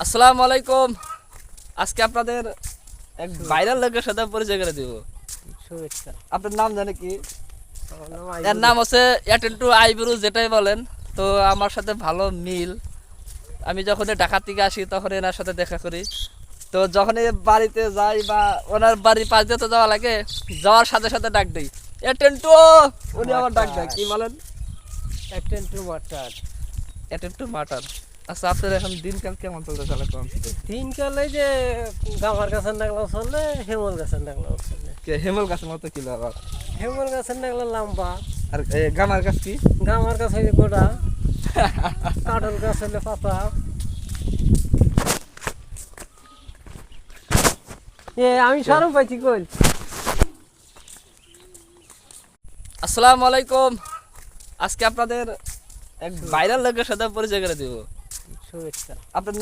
আসসালামু আলাইকুম। আজকে আপনাদের এক ভাইরাল লোকের সাথে পরিচয় করে দিব। শুভেচ্ছা। আপনার নাম জানে কি? আমার নাম এর নাম হচ্ছে অ্যাটেন্টু আইব্রু, যেটাই বলেন। তো আমার সাথে ভালো মিল। আমি যখন ঢাকা থেকে আসি তখন এনার সাথে দেখা করি। তো যখন বাড়িতে যাই বা ওনার বাড়ির পাশ দিয়ে তো যাওয়া লাগে, যাওয়ার সাথে সাথে ডাক দিই অ্যাটেন্টু। উনি আমার ডাক দেয়, কি বলেন? অ্যাটেন্টু মাস্টার। অ্যাটেন্টু মাটার। আচ্ছা, আপনার এখন দিনকাল কেমন চলতেছে? দিনকালে যে গামার গাছের নাগলাও চলে, হেমল গাছের নাগলাও চলে। হেমল গাছের মতো কি আবার? হেমল গাছের নাগলা লম্বা, আর গামার গাছ কি? গামার গাছ হইলে গোড়া, কাঠল গাছ হইলে পাতা। আমি সরম পাইছি কই। আসসালামু আলাইকুম। আজকে আপনাদের এক ভাইরাল লোকের সাথে পরিচয় করে দিব। শুভেচ্ছা। আপনার নাম